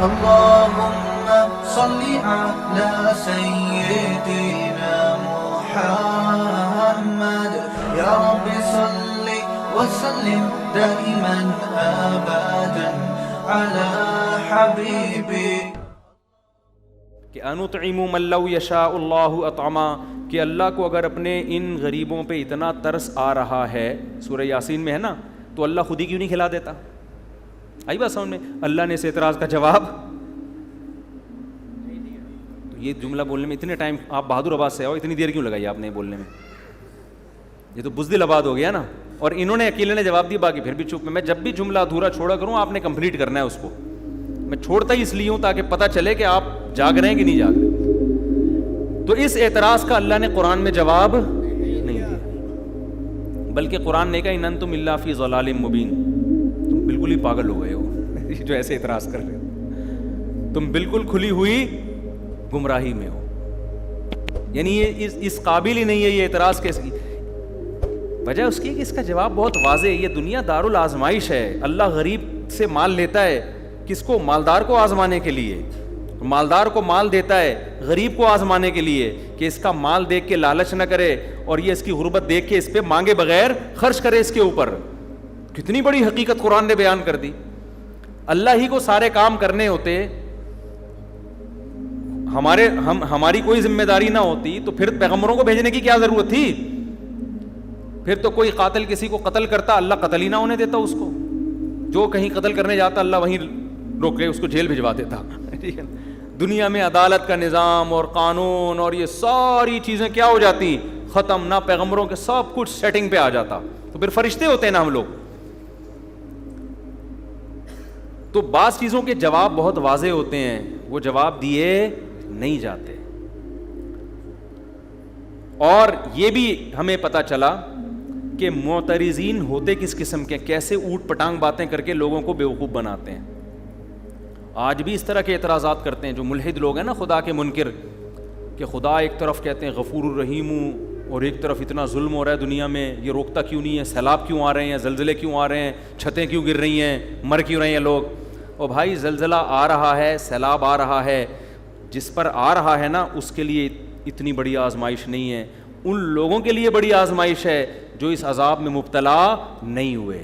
اللهم صل على سيدنا محمد يا رب صل وسلم دائما ابدا على حبيبك کہ انطعم من لو یشاء اللہ اطعما، کہ اللہ کو اگر اپنے ان غریبوں پہ اتنا ترس آ رہا ہے، سورہ یاسین میں ہے نا، تو اللہ خود ہی کیوں نہیں کھلا دیتا؟ آئی بات سمجھ میں؟ اللہ نے اس اعتراض کا جواب، تو یہ جملہ بولنے میں اتنے ٹائم، آپ بہادر آباد سے آؤ، اتنی دیر کیوں لگائی آپ نے بولنے میں؟ یہ تو بزدل آباد ہو گیا نا، اور انہوں نے اکیلے نے جواب دیا، باقی پھر بھی چپ. میں جب بھی جملہ ادھورا چھوڑا کروں آپ نے کمپلیٹ کرنا ہے اس کو. میں چھوڑتا ہی اس لیے ہوں تاکہ پتہ چلے کہ آپ جاگ رہے ہیں کہ نہیں جاگ رہے. تو اس اعتراض کا اللہ نے قرآن میں جواب نہیں دیا، بلکہ قرآن نے کہا ان انتم الا فی ضلال مبین، تم بالکل ہی پاگل ہو گئے ہو جو ایسے اعتراض کر رہے ہو، تم بالکل کھلی ہوئی گمراہی میں ہو. یعنی یہ اس قابل ہی نہیں ہے یہ اعتراض کیسے کی. وجہ اس کی کہ اس کا جواب بہت واضح ہے. یہ دنیا دار الآزمائش ہے. اللہ غریب سے مال لیتا ہے کس کو؟ مالدار کو آزمانے کے لیے. مالدار کو مال دیتا ہے غریب کو آزمانے کے لیے کہ اس کا مال دیکھ کے لالچ نہ کرے اور یہ اس کی غربت دیکھ کے اس پہ مانگے بغیر خرچ کرے اس کے اوپر. کتنی بڑی حقیقت قرآن نے بیان کر دی. اللہ ہی کو سارے کام کرنے ہوتے، ہماری کوئی ذمہ داری نہ ہوتی تو پھر پیغمبروں کو بھیجنے کی کیا ضرورت تھی؟ پھر تو کوئی قاتل کسی کو قتل کرتا، اللہ قتل ہی نہ ہونے دیتا اس کو. جو کہیں قتل کرنے جاتا اللہ وہیں روک کے اس کو جیل بھجوا دیتا. ٹھیک ہے. دنیا میں عدالت کا نظام اور قانون اور یہ ساری چیزیں کیا ہو جاتی؟ ختم. نہ پیغمبروں کے سب کچھ سیٹنگ پہ آ جاتا. تو پھر فرشتے ہوتے ہیں نا ہم لوگ. تو بعض چیزوں کے جواب بہت واضح ہوتے ہیں، وہ جواب دیے نہیں جاتے. اور یہ بھی ہمیں پتہ چلا کہ معترضین ہوتے کس قسم کے، کیسے اوٹ پٹانگ باتیں کر کے لوگوں کو بیوقوف بناتے ہیں. آج بھی اس طرح کے اعتراضات کرتے ہیں جو ملحد لوگ ہیں نا، خدا کے منکر، کہ خدا ایک طرف کہتے ہیں غفور الرحیم ہوں اور ایک طرف اتنا ظلم ہو رہا ہے دنیا میں، یہ روکتا کیوں نہیں ہے؟ سیلاب کیوں آ رہے ہیں؟ زلزلے کیوں آ رہے ہیں؟ چھتیں کیوں گر رہی ہیں؟ مر کیوں رہے ہیں لوگ؟ اور بھائی زلزلہ آ رہا ہے، سیلاب آ رہا ہے، جس پر آ رہا ہے نا اس کے لیے اتنی بڑی آزمائش نہیں ہے. ان لوگوں کے لیے بڑی آزمائش ہے جو اس عذاب میں مبتلا نہیں ہوئے.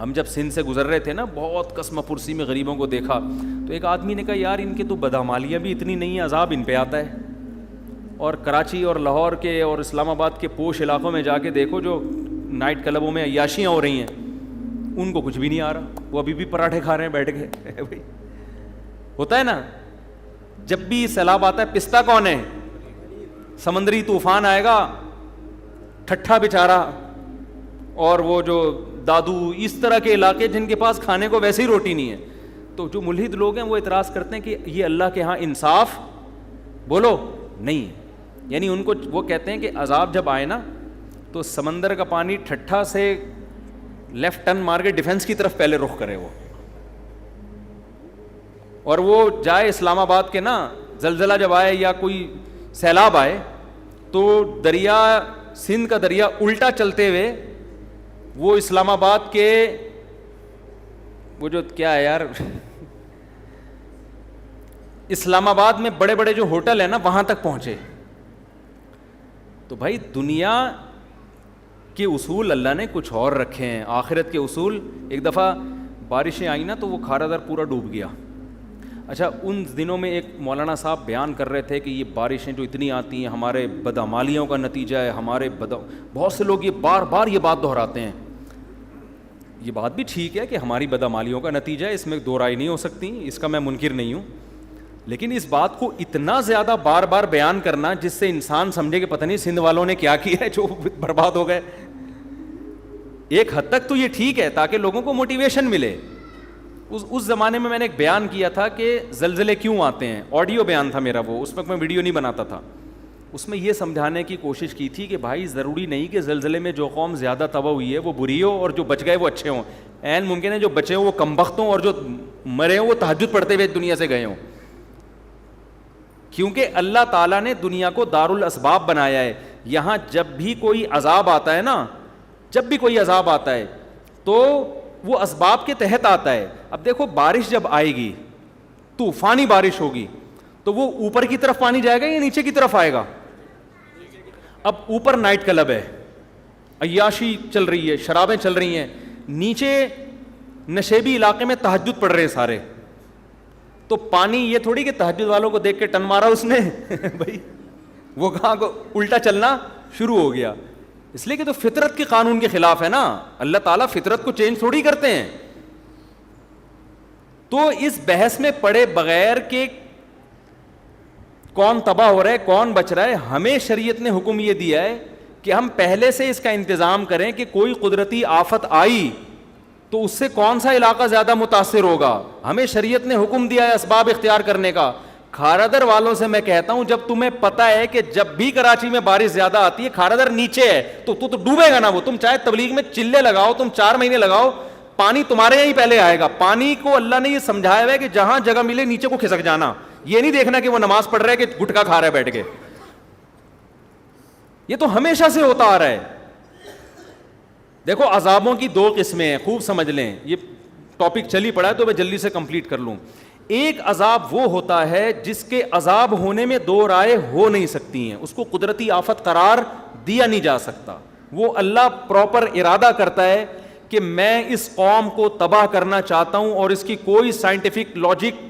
ہم جب سندھ سے گزر رہے تھے نا، بہت قسم پرسی میں غریبوں کو دیکھا تو ایک آدمی نے کہا یار ان کے تو بدعمالیاں بھی اتنی نہیں ہیں، عذاب ان پہ آتا ہے. اور کراچی اور لاہور کے اور اسلام آباد کے پوش علاقوں میں جا کے دیکھو جو نائٹ کلبوں میں عیاشیاں ہو رہی ہیں، ان کو کچھ بھی نہیں آ رہا، وہ ابھی بھی پراٹھے کھا رہے ہیں بیٹھ کے. ہوتا ہے نا جب بھی سیلاب آتا ہے پستا کون ہے؟ سمندری طوفان آئے گا، ٹھٹھا بیچارہ اور وہ جو دادو، اس طرح کے علاقے جن کے پاس کھانے کو ویسے ہی روٹی نہیں ہے. تو جو ملحد لوگ ہیں وہ اعتراض کرتے ہیں کہ یہ اللہ کے ہاں انصاف بولو نہیں. یعنی ان کو وہ کہتے ہیں کہ عذاب جب آئے نا تو سمندر کا پانی ٹھٹھا سے لیفٹ ٹرن مار کے ڈیفنس کی طرف پہلے رخ کرے وہ، اور وہ جائے اسلام آباد کے نا، زلزلہ جب آئے یا کوئی سیلاب آئے تو دریا سندھ کا دریا الٹا چلتے ہوئے وہ اسلام آباد کے وہ جو کیا ہے یار اسلام آباد میں بڑے بڑے جو ہوٹل ہیں نا وہاں تک پہنچے. تو بھائی دنیا کے اصول اللہ نے کچھ اور رکھے ہیں، آخرت کے اصول. ایک دفعہ بارشیں آئیں نا تو وہ کھارا در پورا ڈوب گیا. اچھا ان دنوں میں ایک مولانا صاحب بیان کر رہے تھے کہ یہ بارشیں جو اتنی آتی ہیں ہمارے بدعمالیوں کا نتیجہ ہے، بہت سے لوگ یہ بار بار یہ بات دہراتے ہیں. یہ بات بھی ٹھیک ہے کہ ہماری بدعمالیوں کا نتیجہ ہے، اس میں دو رائے نہیں ہو سکتی، اس کا میں منکر نہیں ہوں. لیکن اس بات کو اتنا زیادہ بار بار بیان کرنا جس سے انسان سمجھے کہ پتہ نہیں سندھ والوں نے کیا کیا ہے جو برباد ہو گئے. ایک حد تک تو یہ ٹھیک ہے تاکہ لوگوں کو موٹیویشن ملے. اس زمانے میں نے ایک بیان کیا تھا کہ زلزلے کیوں آتے ہیں، آڈیو بیان تھا میرا وہ، اس وقت میں ویڈیو نہیں بناتا تھا. اس میں یہ سمجھانے کی کوشش کی تھی کہ بھائی ضروری نہیں کہ زلزلے میں جو قوم زیادہ تباہ ہوئی ہے وہ بری ہو اور جو بچ گئے وہ اچھے ہوں. عین ممکن ہے جو بچے ہوں وہ کمبخت ہوں اور جو مرے ہوں وہ تہجد پڑھتے ہوئے دنیا سے گئے ہوں. کیونکہ اللہ تعالیٰ نے دنیا کو دار الاسباب بنایا ہے. یہاں جب بھی کوئی عذاب آتا ہے نا، جب بھی کوئی عذاب آتا ہے تو وہ اسباب کے تحت آتا ہے. اب دیکھو بارش جب آئے گی طوفانی بارش ہوگی تو وہ اوپر کی طرف پانی جائے گا یا نیچے کی طرف آئے گا؟ اب اوپر نائٹ کلب ہے, عیاشی چل رہی ہے, شرابیں چل رہی ہیں, نیچے نشیبی علاقے میں تہجد پڑھ رہے ہیں سارے, تو پانی یہ تھوڑی کہ تہجد والوں کو دیکھ کے ٹن مارا اس نے بھائی وہ کہاں کو الٹا چلنا شروع ہو گیا, اس لیے کہ تو فطرت کے قانون کے خلاف ہے نا. اللہ تعالیٰ فطرت کو چینج تھوڑی کرتے ہیں. تو اس بحث میں پڑے بغیر کہ کون تباہ ہو رہا ہے کون بچ رہا ہے, ہمیں شریعت نے حکم یہ دیا ہے کہ ہم پہلے سے اس کا انتظام کریں کہ کوئی قدرتی آفت آئی تو اس سے کون سا علاقہ زیادہ متاثر ہوگا. ہمیں شریعت نے حکم دیا ہے اسباب اختیار کرنے کا. کھارادر والوں سے میں کہتا ہوں, جب تمہیں پتا ہے کہ جب بھی کراچی میں بارش زیادہ آتی ہے کھارادر نیچے ہے تو تو ڈوبے گا نا وہ. تم چاہے تبلیغ میں چلے لگاؤ, تم 4 مہینے لگاؤ, پانی تمہارے یہاں ہی پہلے آئے گا. پانی کو اللہ نے یہ سمجھایا ہوا ہے کہ جہاں جگہ ملے نیچے کو کھسک جانا, یہ نہیں دیکھنا کہ وہ نماز پڑھ رہا ہے کہ گٹکا کھا رہا ہے بیٹھ کے. یہ تو ہمیشہ سے ہوتا آ رہا ہے. دیکھو عذابوں کی 2 قسمیں ہیں, خوب سمجھ لیں, یہ ٹاپک چلی پڑا ہے تو میں جلدی سے کمپلیٹ کر لوں. ایک عذاب وہ ہوتا ہے جس کے عذاب ہونے میں 2 رائے ہو نہیں سکتی ہیں, اس کو قدرتی آفت قرار دیا نہیں جا سکتا. وہ اللہ پراپر ارادہ کرتا ہے کہ میں اس قوم کو تباہ کرنا چاہتا ہوں اور اس کی کوئی سائنٹیفک لاجک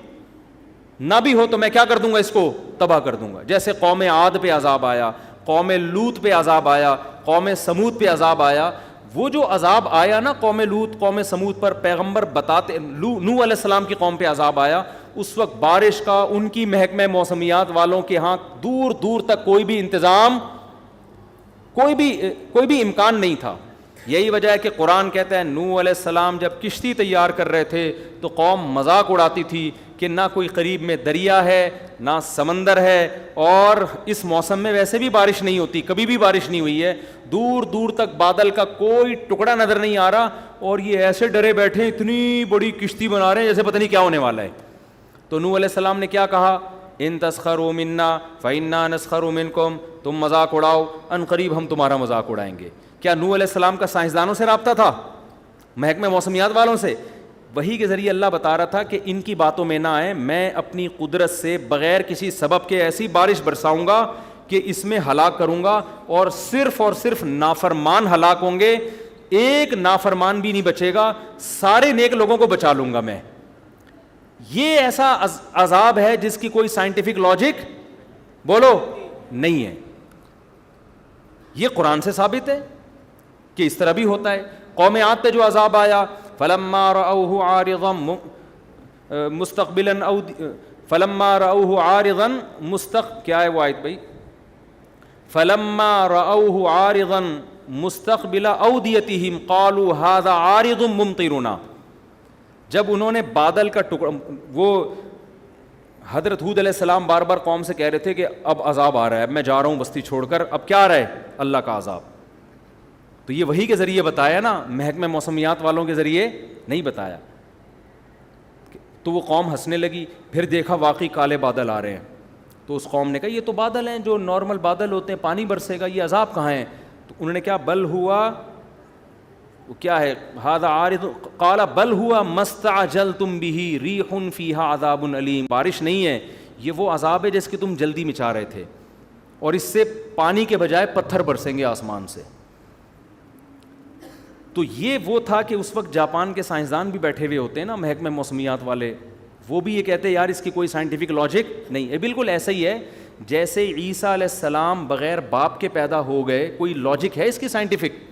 نہ بھی ہو تو میں کیا کر دوں گا, اس کو تباہ کر دوں گا. جیسے قوم عاد پہ عذاب آیا, قوم لوط پہ عذاب آیا, قوم سمود پہ عذاب آیا. وہ جو عذاب آیا نا قوم لوط قوم سمود پر, پیغمبر بتاتے, نوح علیہ السلام کی قوم پہ عذاب آیا, اس وقت بارش کا ان کی محکمہ موسمیات والوں کے ہاں دور دور تک کوئی بھی انتظام, کوئی بھی امکان نہیں تھا. یہی وجہ ہے کہ قرآن کہتا ہے نوح علیہ السلام جب کشتی تیار کر رہے تھے تو قوم مذاق اڑاتی تھی کہ نہ کوئی قریب میں دریا ہے نہ سمندر ہے, اور اس موسم میں ویسے بھی بارش نہیں ہوتی, کبھی بھی بارش نہیں ہوئی ہے, دور دور تک بادل کا کوئی ٹکڑا نظر نہیں آ رہا, اور یہ ایسے ڈرے بیٹھے اتنی بڑی کشتی بنا رہے ہیں جیسے پتہ نہیں کیا ہونے والا ہے. تو نوح علیہ السلام نے کیا کہا, ان تسخروا منا فإنا نسخر منکم, تم مذاق اڑاؤ ان قریب ہم تمہارا مذاق اڑائیں گے. کیا نوح علیہ السلام کا سائنسدانوں سے رابطہ تھا, محکمہ موسمیات والوں سے؟ وہی کے ذریعے اللہ بتا رہا تھا کہ ان کی باتوں میں نہ آئے, میں اپنی قدرت سے بغیر کسی سبب کے ایسی بارش برساؤں گا کہ اس میں ہلاک کروں گا, اور صرف نافرمان ہلاک ہوں گے, ایک نافرمان بھی نہیں بچے گا, سارے نیک لوگوں کو بچا لوں گا میں. یہ ایسا عذاب ہے جس کی کوئی سائنٹیفک لاجک بولو نہیں ہے. یہ قرآن سے ثابت ہے کہ اس طرح بھی ہوتا ہے. قوم عاد پہ جو عذاب آیا, فلما رأوه عارضا مستقبلا فلما رأوه عارضا کیا ہے وہ آیت بھائی, فلما رأوه عارضا مستقبل اودیتهم قالوا هذا عارض ممطرنا. جب انہوں نے بادل کا ٹکڑا, وہ حضرت ہود علیہ السلام بار بار قوم سے کہہ رہے تھے کہ اب عذاب آ رہا ہے, اب میں جا رہا ہوں بستی چھوڑ کر, اب کیا آ رہا ہے, اللہ کا عذاب. تو یہ وہی کے ذریعے بتایا نا, محکمہ موسمیات والوں کے ذریعے نہیں بتایا. تو وہ قوم ہنسنے لگی, پھر دیکھا واقعی کالے بادل آ رہے ہیں, تو اس قوم نے کہا یہ تو بادل ہیں جو نارمل بادل ہوتے ہیں, پانی برسے گا, یہ عذاب کہاں ہے؟ تو انہوں نے کیا, بل ہوا, وہ کیا ہے, ھذا عارض قال بل ہوا مستعجلتم به ریح فیہا عذاب علیم. بارش نہیں ہے, یہ وہ عذاب ہے جس کی تم جلدی میں چاہ رہے تھے, اور اس سے پانی کے بجائے پتھر برسیں گے آسمان سے. تو یہ وہ تھا کہ اس وقت جاپان کے سائنسدان بھی بیٹھے ہوئے ہوتے ہیں نا, محکمہ موسمیات والے, وہ بھی یہ کہتے ہیں یار اس کی کوئی سائنٹیفک لاجک نہیں ہے. بالکل ایسا ہی ہے جیسے عیسیٰ علیہ السلام بغیر باپ کے پیدا ہو گئے, کوئی لاجک ہے اس کی سائنٹیفک؟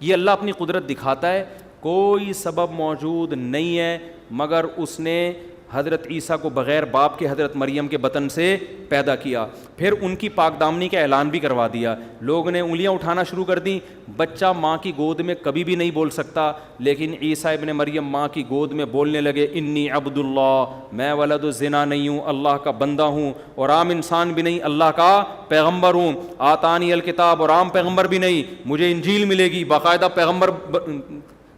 یہ اللہ اپنی قدرت دکھاتا ہے, کوئی سبب موجود نہیں ہے مگر اس نے حضرت عیسیٰ کو بغیر باپ کے حضرت مریم کے بطن سے پیدا کیا. پھر ان کی پاک دامنی کا اعلان بھی کروا دیا. لوگ نے انگلیاں اٹھانا شروع کر دیں, بچہ ماں کی گود میں کبھی بھی نہیں بول سکتا, لیکن عیسیٰ ابن مریم ماں کی گود میں بولنے لگے, انی عبد اللہ, میں ولد الزنا نہیں ہوں, اللہ کا بندہ ہوں, اور عام انسان بھی نہیں, اللہ کا پیغمبر ہوں. آتانی الکتاب, اور عام پیغمبر بھی نہیں, مجھے انجیل ملے گی, باقاعدہ پیغمبر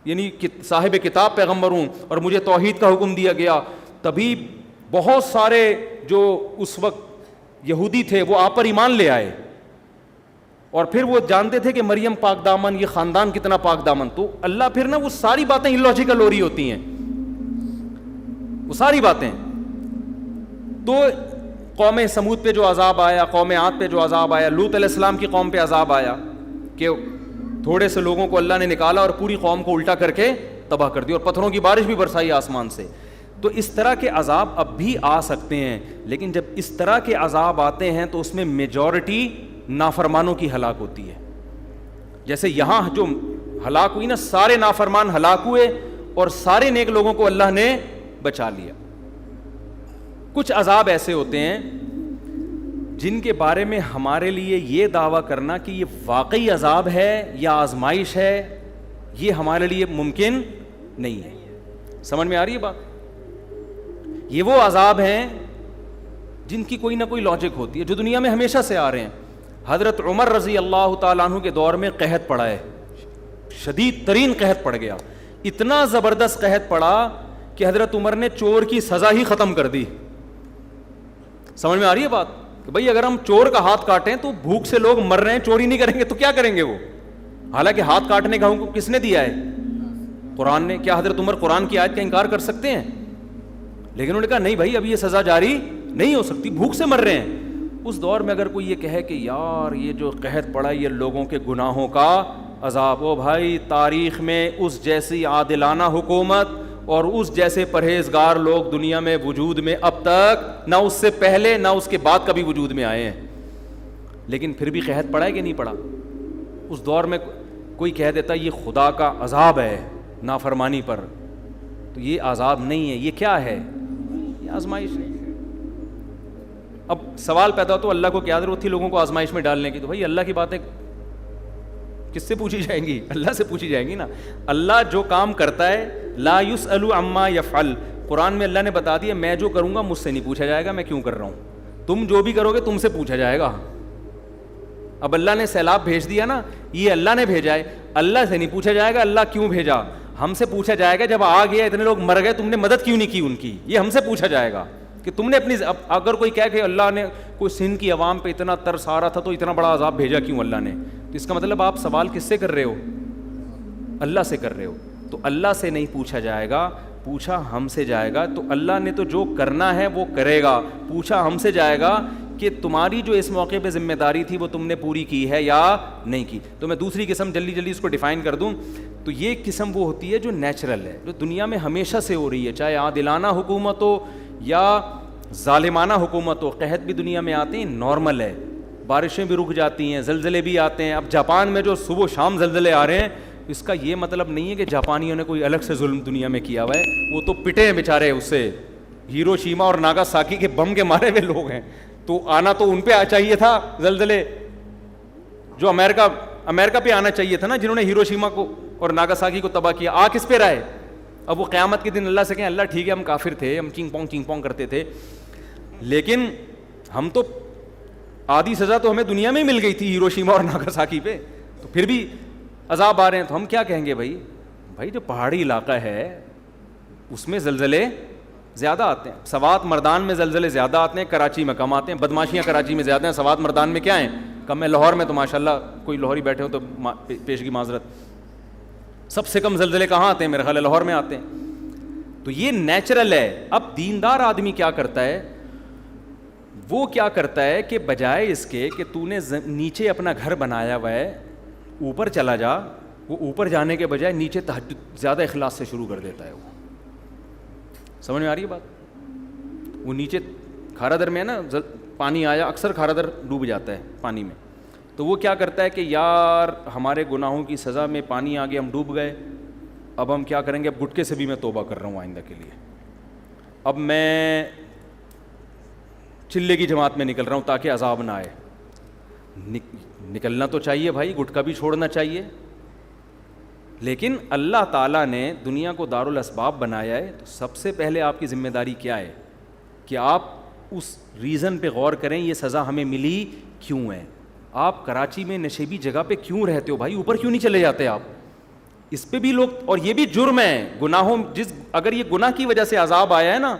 یعنی صاحب کتاب پیغمبر ہوں, اور مجھے توحید کا حکم دیا گیا. تبھی بہت سارے جو اس وقت یہودی تھے وہ آپ پر ایمان لے آئے, اور پھر وہ جانتے تھے کہ مریم پاک دامن, یہ خاندان کتنا پاک دامن. تو اللہ پھر نا وہ ساری باتیں الوجیکل ہو رہی ہوتی ہیں, وہ ساری باتیں. تو قوم سمود پہ جو عذاب آیا, قوم عاد پہ جو عذاب آیا, لوط علیہ السلام کی قوم پہ عذاب آیا کہ تھوڑے سے لوگوں کو اللہ نے نکالا اور پوری قوم کو الٹا کر کے تباہ کر دی اور پتھروں کی بارش بھی برسائی آسمان سے. تو اس طرح کے عذاب اب بھی آ سکتے ہیں, لیکن جب اس طرح کے عذاب آتے ہیں تو اس میں میجورٹی نافرمانوں کی ہلاک ہوتی ہے. جیسے یہاں جو ہلاک ہوئی نا, سارے نافرمان ہلاک ہوئے اور سارے نیک لوگوں کو اللہ نے بچا لیا. کچھ عذاب ایسے ہوتے ہیں جن کے بارے میں ہمارے لیے یہ دعویٰ کرنا کہ یہ واقعی عذاب ہے یا آزمائش ہے, یہ ہمارے لیے ممکن نہیں ہے. سمجھ میں آ رہی ہے بات؟ یہ وہ عذاب ہیں جن کی کوئی نہ کوئی لاجک ہوتی ہے, جو دنیا میں ہمیشہ سے آ رہے ہیں. حضرت عمر رضی اللہ تعالیٰ عنہ کے دور میں قحط پڑا ہے, شدید ترین قحط پڑ گیا. اتنا زبردست قحط پڑا کہ حضرت عمر نے چور کی سزا ہی ختم کر دی. سمجھ میں آ رہی ہے بات؟ کہ بھائی اگر ہم چور کا ہاتھ کاٹیں تو بھوک سے لوگ مر رہے ہیں, چوری نہیں کریں گے تو کیا کریں گے وہ؟ حالانکہ ہاتھ کاٹنے کا حکم کس نے دیا ہے؟ قرآن نے. کیا حضرت عمر قرآن کی آیت کا انکار کر سکتے ہیں؟ لیکن انہوں نے کہا نہیں بھائی اب یہ سزا جاری نہیں ہو سکتی, بھوک سے مر رہے ہیں. اس دور میں اگر کوئی یہ کہے کہ یار یہ جو قحط پڑا یہ لوگوں کے گناہوں کا عذاب, او بھائی تاریخ میں اس جیسی عادلانہ حکومت اور اس جیسے پرہیزگار لوگ دنیا میں وجود میں اب تک نہ اس سے پہلے نہ اس کے بعد کبھی وجود میں آئے ہیں. لیکن پھر بھی قحط پڑا ہے کہ نہیں پڑا؟ اس دور میں کوئی کہہ دیتا یہ خدا کا عذاب ہے نافرمانی پر, تو یہ عذاب نہیں ہے, یہ کیا ہے؟ یہ آزمائش ہے. اب سوال پیدا ہو تو اللہ کو کیا ضرورت تھی لوگوں کو آزمائش میں ڈالنے کی؟ تو بھائی اللہ کی باتیں کس سے پوچھی جائیں گی؟ اللہ سے پوچھی جائیں گی نا. اللہ جو کام کرتا ہے لا یسأل عما یفعل, قرآن میں اللہ نے بتا دیا میں جو کروں گا مجھ سے نہیں پوچھا جائے گا میں کیوں کر رہا ہوں, تم جو بھی کرو گے تم سے پوچھا جائے گا. اب اللہ نے سیلاب بھیج دیا نا, یہ اللہ نے بھیجا ہے, اللہ سے نہیں پوچھا جائے گا اللہ کیوں بھیجا. ہم سے پوچھا جائے گا جب آ گیا اتنے لوگ مر گئے تم نے مدد کیوں نہیں کی ان کی, یہ ہم سے پوچھا جائے گا کہ تم نے اپنی. اگر کوئی کہے کہ اللہ نے کوئی سندھ کی عوام پہ اتنا ترس آ رہا تھا تو اتنا بڑا عذاب بھیجا کیوں اللہ نے, تو اس کا مطلب آپ سوال کس سے کر رہے ہو؟ اللہ سے کر رہے ہو. تو اللہ سے نہیں پوچھا جائے گا, پوچھا ہم سے جائے گا. تو اللہ نے تو جو کرنا ہے وہ کرے گا, پوچھا ہم سے جائے گا کہ تمہاری جو اس موقع پہ ذمہ داری تھی وہ تم نے پوری کی ہے یا نہیں کی. تو میں دوسری قسم جلدی اس کو ڈیفائن کر دوں تو یہ قسم وہ ہوتی ہے جو نیچرل ہے, جو دنیا میں ہمیشہ سے ہو رہی ہے, چاہے عادلانہ حکومت ہو یا ظالمانہ حکومت ہو. قحط بھی دنیا میں آتے ہیں, نارمل ہے, بارشیں بھی رک جاتی ہیں, زلزلے بھی آتے ہیں. اب جاپان میں جو صبح و شام زلزلے آ رہے ہیں اس کا یہ مطلب نہیں ہے کہ جاپانیوں نے کوئی الگ سے ظلم دنیا میں کیا ہوا ہے, وہ تو پٹے ہیں بیچارے اس سے. ہیروشیما اور ناگاساکی کے بم کے مارے ہوئے لوگ ہیں, تو آنا تو ان پہ چاہیے تھا زلزلے, جو امریکہ پہ آنا چاہیے تھا نا, جنہوں نے ہیروشیما کو اور ناگاساکی کو تباہ کیا. آ کس پہ رہا ہے؟ اب وہ قیامت کے دن اللہ سے کہیں اللہ ٹھیک ہے ہم کافر تھے, ہم چینگ پونگ کرتے تھے, لیکن ہم تو آدھی سزا تو ہمیں دنیا میں ہی مل گئی تھی ہیروشیما اور ناگاساکی پہ, تو پھر بھی عذاب آ رہے ہیں. تو ہم کیا کہیں گے بھائی جو پہاڑی علاقہ ہے اس میں زلزلے زیادہ آتے ہیں. سوات مردان میں زلزلے زیادہ آتے ہیں, کراچی میں کم آتے ہیں. بدماشیاں کراچی میں زیادہ ہیں, سوات مردان میں کیا ہیں کم ہے. لاہور میں تو ماشاءاللہ کوئی لاہوری بیٹھے ہو تو پیشگی معذرت, سب سے کم زلزلے کہاں آتے ہیں؟ میرے خیال ہے لاہور میں آتے ہیں. تو یہ نیچرل ہے. اب دیندار آدمی کیا کرتا ہے, وہ کیا کرتا ہے کہ بجائے اس کے کہ تو نے نیچے اپنا گھر بنایا ہوا ہے اوپر چلا جا, وہ اوپر جانے کے بجائے نیچے تہجد زیادہ اخلاص سے شروع کر دیتا ہے. وہ سمجھ میں آ رہی ہے بات؟ وہ نیچے کھارا در میں ہے نا, پانی آیا اکثر کھارا در ڈوب جاتا ہے پانی میں, تو وہ کیا کرتا ہے کہ یار ہمارے گناہوں کی سزا میں پانی آ گیا, ہم ڈوب گئے, اب ہم کیا کریں گے, اب گٹکے سے بھی میں توبہ کر رہا ہوں آئندہ کے لیے, اب میں چلے کی جماعت میں نکل رہا ہوں تاکہ عذاب نہ آئے. نکلنا تو چاہیے بھائی, گٹکا بھی چھوڑنا چاہیے, لیکن اللہ تعالیٰ نے دنیا کو دارالاسباب بنایا ہے, تو سب سے پہلے آپ کی ذمہ داری کیا ہے کہ آپ اس ریزن پہ غور کریں یہ سزا ہمیں ملی کیوں ہے. آپ کراچی میں نشیبی جگہ پہ کیوں رہتے ہو بھائی, اوپر کیوں نہیں چلے جاتے آپ؟ اس پہ بھی لوگ, اور یہ بھی جرم ہے گناہوں, اگر یہ گناہ کی وجہ سے عذاب آیا ہے نا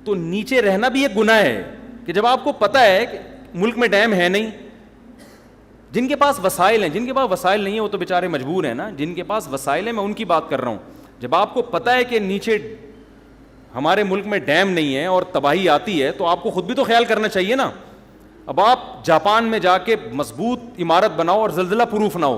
تو نیچے رہنا بھی ایک گناہ ہے. کہ جب آپ کو پتہ ہے کہ ملک میں ڈیم ہے نہیں, جن کے پاس وسائل ہیں, جن کے پاس وسائل نہیں ہیں وہ تو بیچارے مجبور ہیں نا, جن کے پاس وسائل ہیں میں ان کی بات کر رہا ہوں. جب آپ کو پتہ ہے کہ نیچے ہمارے ملک میں ڈیم نہیں ہے اور تباہی آتی ہے تو آپ کو خود بھی تو خیال کرنا چاہیے نا. اب آپ جاپان میں جا کے مضبوط عمارت بناؤ اور زلزلہ پروف نہ ہو,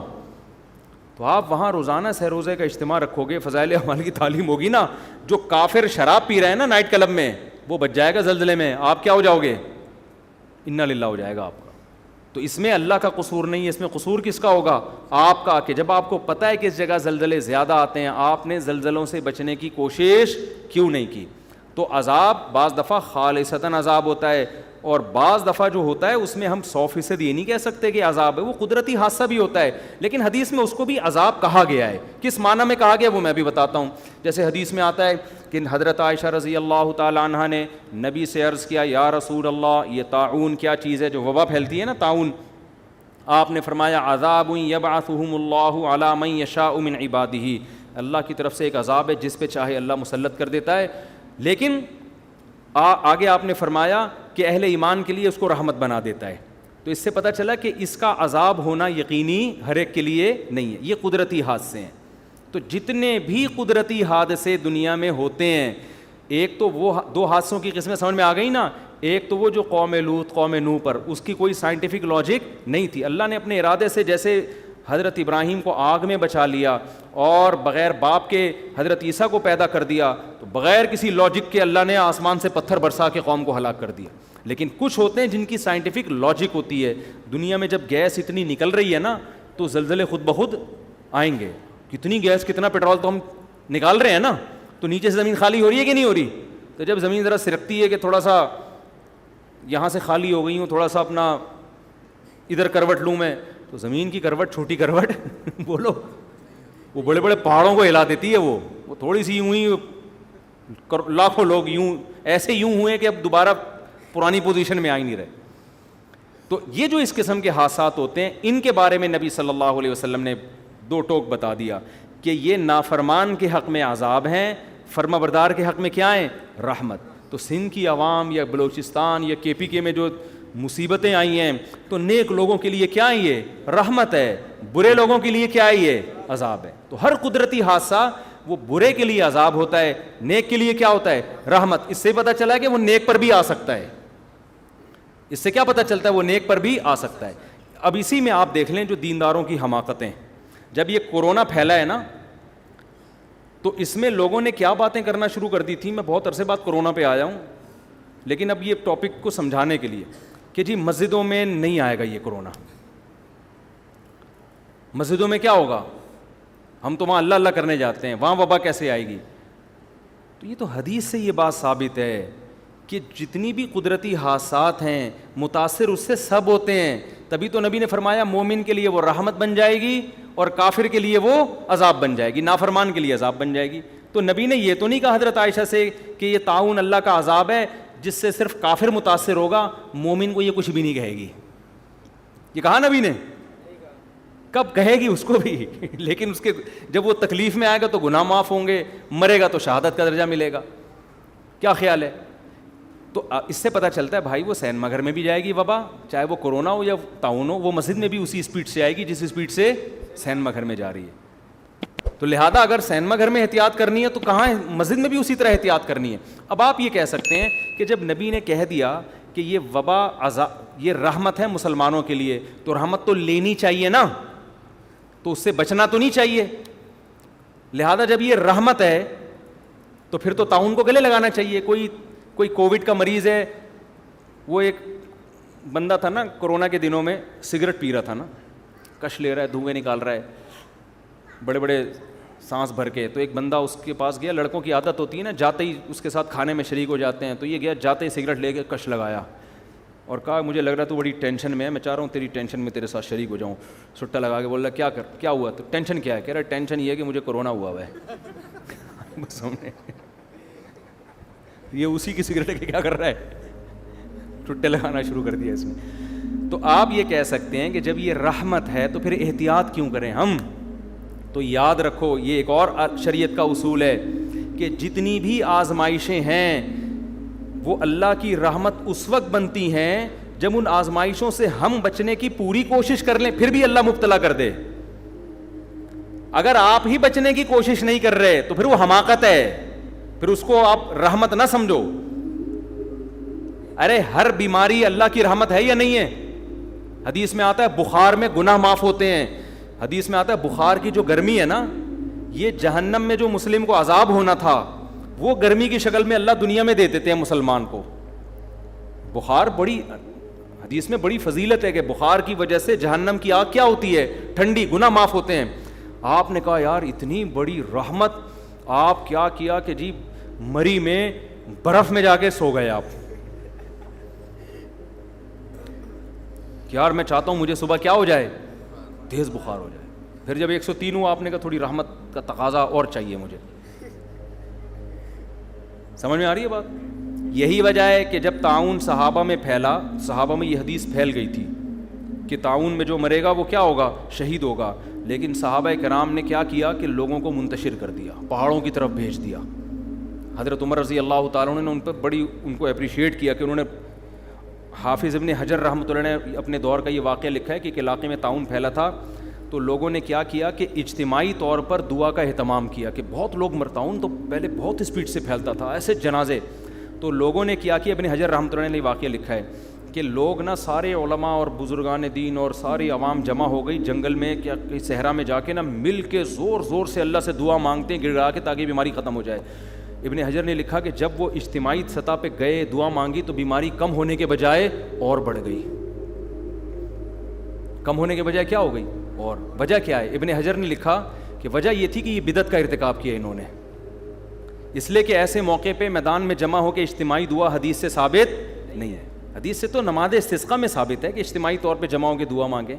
تو آپ وہاں روزانہ سہ روزے کا اجتماع رکھو گے, فضائل اعمال کی تعلیم ہوگی نا. جو کافر شراب پی رہے ہیں نا نائٹ کلب میں, وہ بچ جائے گا زلزلے میں, آپ کیا ہو جاؤ گے, انا للہ ہو جائے گا آپ کا. تو اس میں اللہ کا قصور نہیں ہے, اس میں قصور کس کا ہوگا, آپ کا, کہ جب آپ کو پتہ ہے کہ اس جگہ زلزلے زیادہ آتے ہیں, آپ نے زلزلوں سے بچنے کی کوشش کیوں نہیں کی. تو عذاب بعض دفعہ خالصتاً عذاب ہوتا ہے, اور بعض دفعہ جو ہوتا ہے اس میں ہم 100% یہ نہیں کہہ سکتے کہ عذاب ہے, وہ قدرتی حادثہ بھی ہوتا ہے, لیکن حدیث میں اس کو بھی عذاب کہا گیا ہے. کس معنی میں کہا گیا وہ میں بھی بتاتا ہوں. جیسے حدیث میں آتا ہے کہ حضرت عائشہ رضی اللہ تعالیٰ عنہ نے نبی سے عرض کیا, یا رسول اللہ, یہ طاعون کیا چیز ہے جو وبا پھیلتی ہے نا, طاعون. آپ نے فرمایا عذاب یبعثہم اللہ علی من یشاء من عبادہ, اللہ کی طرف سے ایک عذاب ہے جس پہ چاہے اللہ مسلط کر دیتا ہے, لیکن آگے آپ نے فرمایا کہ اہل ایمان کے لیے اس کو رحمت بنا دیتا ہے. تو اس سے پتہ چلا کہ اس کا عذاب ہونا یقینی ہر ایک کے لیے نہیں ہے, یہ قدرتی حادثے ہیں. تو جتنے بھی قدرتی حادثے دنیا میں ہوتے ہیں, ایک تو وہ 2 حادثوں کی قسمیں سمجھ میں آ گئی نا. ایک تو وہ جو قوم لوط قوم نوح پر, اس کی کوئی سائنٹیفک لاجک نہیں تھی, اللہ نے اپنے ارادے سے, جیسے حضرت ابراہیم کو آگ میں بچا لیا اور بغیر باپ کے حضرت عیسیٰ کو پیدا کر دیا, تو بغیر کسی لاجک کے اللہ نے آسمان سے پتھر برسا کے قوم کو ہلاک کر دیا. لیکن کچھ ہوتے ہیں جن کی سائنٹیفک لاجک ہوتی ہے. دنیا میں جب گیس اتنی نکل رہی ہے نا, تو زلزلے خود بخود آئیں گے. کتنی گیس, کتنا پیٹرول تو ہم نکال رہے ہیں نا, تو نیچے سے زمین خالی ہو رہی ہے کہ نہیں ہو رہی. تو جب زمین ذرا سرکتی ہے کہ تھوڑا سا یہاں سے خالی ہو گئی ہوں, تھوڑا سا اپنا ادھر کروٹ لوں میں, تو زمین کی کروٹ, چھوٹی کروٹ بولو, وہ بڑے بڑے پہاڑوں کو ہلا دیتی ہے. وہ تھوڑی سی یوں ہی, لاکھوں لوگ یوں ایسے یوں ہوئے کہ اب دوبارہ پرانی پوزیشن میں آ ہی نہیں رہے. تو یہ جو اس قسم کے حادثات ہوتے ہیں, ان کے بارے میں نبی صلی اللہ علیہ وسلم نے 2 ٹوک بتا دیا کہ یہ نافرمان کے حق میں عذاب ہیں, فرما بردار کے حق میں کیا ہیں, رحمت. تو سندھ کی عوام یا بلوچستان یا KPK میں جو مصیبتیں آئی ہیں, تو نیک لوگوں کے لیے کیا ہے, یہ رحمت ہے, برے لوگوں کے لیے کیا ہے, یہ عذاب ہے. تو ہر قدرتی حادثہ وہ برے کے لیے عذاب ہوتا ہے, نیک کے لیے کیا ہوتا ہے, رحمت. اس سے پتہ چلا کہ وہ نیک پر بھی آ سکتا ہے. اس سے کیا پتہ چلتا ہے, وہ نیک پر بھی آ سکتا ہے. اب اسی میں آپ دیکھ لیں جو دینداروں کی حماقتیں, جب یہ کورونا پھیلا ہے نا, تو اس میں لوگوں نے کیا باتیں کرنا شروع کر دی تھی. میں بہت عرصے بعد کورونا پہ آیا ہوں, لیکن اب یہ ٹاپک کو سمجھانے کے لیے کہ جی مسجدوں میں نہیں آئے گا یہ کورونا, مسجدوں میں کیا ہوگا, ہم تو وہاں اللہ اللہ کرنے جاتے ہیں, وہاں وبا کیسے آئے گی. تو یہ تو حدیث سے یہ بات ثابت ہے کہ جتنی بھی قدرتی حادثات ہیں متاثر اس سے سب ہوتے ہیں. تبھی تو نبی نے فرمایا مومن کے لیے وہ رحمت بن جائے گی اور کافر کے لیے وہ عذاب بن جائے گی, نافرمان کے لیے عذاب بن جائے گی. تو نبی نے یہ تو نہیں کہا حضرت عائشہ سے کہ یہ طاعون اللہ کا عذاب ہے جس سے صرف کافر متاثر ہوگا, مومن کو یہ کچھ بھی نہیں کہے گی. یہ کہا نبی نے, کب کہے گی اس کو بھی, لیکن اس کے جب وہ تکلیف میں آئے گا تو گناہ معاف ہوں گے, مرے گا تو شہادت کا درجہ ملے گا. کیا خیال ہے. تو اس سے پتہ چلتا ہے بھائی وہ سینما گھر میں بھی جائے گی وبا, چاہے وہ کورونا ہو یا طاعون ہو, وہ مسجد میں بھی اسی اسپیڈ سے آئے گی جس اسپیڈ سے سینما گھر میں جا رہی ہے. تو لہذا اگر سینما گھر میں احتیاط کرنی ہے تو کہاں مسجد میں بھی اسی طرح احتیاط کرنی ہے. اب آپ یہ کہہ سکتے ہیں کہ جب نبی نے کہہ دیا کہ یہ وبا یہ رحمت ہے مسلمانوں کے لیے, تو رحمت تو لینی چاہیے نا, تو اس سے بچنا تو نہیں چاہیے. لہذا جب یہ رحمت ہے تو پھر تو طاعون کو گلے لگانا چاہیے. کوئی کووڈ کا مریض ہے, وہ ایک بندہ تھا نا کورونا کے دنوں میں, سگریٹ پی رہا تھا نا, کش لے رہا ہے, دھوئیں نکال رہا ہے بڑے بڑے سانس بھر کے. تو ایک بندہ اس کے پاس گیا, لڑکوں کی عادت ہوتی ہے نا جاتے ہی اس کے ساتھ کھانے میں شریک ہو جاتے ہیں, تو یہ گیا جاتے ہی سگریٹ لے کے کش لگایا اور کہا مجھے لگ رہا ہے تو بڑی ٹینشن میں ہے, میں چاہ رہا ہوں تیری ٹینشن میں تیرے ساتھ شریک ہو جاؤں. سٹا لگا کے بول رہا کیا ہوا, تو ٹینشن کیا ہے, کہہ رہا ٹینشن یہ ہے کہ مجھے کورونا ہوا ہے. بس ہم نے یہ اسی کی سگریٹ کے کیا کر رہا ہے, ٹٹے لگانا شروع کر دیا اس میں. تو آپ یہ کہہ سکتے ہیں کہ جب یہ رحمت ہے تو پھر احتیاط کیوں کریں ہم. تو یاد رکھو یہ ایک اور شریعت کا اصول ہے کہ جتنی بھی آزمائشیں ہیں وہ اللہ کی رحمت اس وقت بنتی ہیں جب ان آزمائشوں سے ہم بچنے کی پوری کوشش کر لیں, پھر بھی اللہ مبتلا کر دے. اگر آپ ہی بچنے کی کوشش نہیں کر رہے تو پھر وہ حماقت ہے. پھر اس کو آپ رحمت نہ سمجھو. ارے ہر بیماری اللہ کی رحمت ہے یا نہیں ہے؟ حدیث میں آتا ہے بخار میں گناہ معاف ہوتے ہیں. حدیث میں آتا ہے بخار کی جو گرمی ہے نا, یہ جہنم میں جو مسلم کو عذاب ہونا تھا وہ گرمی کی شکل میں اللہ دنیا میں دے دیتے ہیں مسلمان کو. بخار بڑی حدیث میں بڑی فضیلت ہے کہ بخار کی وجہ سے جہنم کی آگ کیا ہوتی ہے؟ ٹھنڈی, گناہ معاف ہوتے ہیں. آپ نے کہا یار اتنی بڑی رحمت, آپ کیا کیا کہ جی مری میں برف میں جا کے سو گئے آپ. کہ یار میں چاہتا ہوں مجھے صبح کیا ہو جائے؟ تیز بخار ہو جائے. پھر جب 103 ہوا آپ نے کہا تھوڑی رحمت کا تقاضا اور چاہیے مجھے. سمجھ میں آ رہی ہے بات؟ یہی وجہ ہے کہ جب طاعون صحابہ میں پھیلا, صحابہ میں یہ حدیث پھیل گئی تھی کہ طاعون میں جو مرے گا وہ کیا ہوگا؟ شہید ہوگا. لیکن صحابہ کرام نے کیا کیا کہ لوگوں کو منتشر کر دیا, پہاڑوں کی طرف بھیج دیا. حضرت عمر رضی اللہ تعالیٰ عنہ نے ان پر بڑی ان کو اپریشیٹ کیا کہ انہوں نے, حافظ ابن حجر رحمۃ اللہ نے اپنے دور کا یہ واقعہ لکھا ہے کہ ایک علاقے میں طاعون پھیلا تھا تو لوگوں نے کیا کیا کہ اجتماعی طور پر دعا کا اہتمام کیا کہ بہت لوگ طاعون تو پہلے بہت اسپیڈ سے پھیلتا تھا, ایسے جنازے. تو لوگوں نے کیا کہ ابن حجر رحمۃ اللہ نے یہ واقعہ لکھا ہے کہ لوگ نا سارے علماء اور بزرگان دین اور ساری عوام جمع ہو گئی جنگل میں, کیا صحرا میں جا کے نا مل کے زور زور سے اللہ سے دعا مانگتے ہیں, گڑگڑا کے تاکہ بیماری ختم ہو جائے. ابن حجر نے لکھا کہ جب وہ اجتماعی سطح پہ گئے دعا مانگی تو بیماری کم ہونے کے بجائے اور بڑھ گئی. کم ہونے کے بجائے کیا ہو گئی؟ اور وجہ کیا ہے؟ ابن حجر نے لکھا کہ وجہ یہ تھی کہ یہ بدعت کا ارتکاب کیا انہوں نے, اس لیے کہ ایسے موقع پہ میدان میں جمع ہو کے اجتماعی دعا حدیث سے ثابت نہیں ہے. حدیث سے تو نماز استسقاء میں ثابت ہے کہ اجتماعی طور پہ جمع ہو کے دعا مانگیں,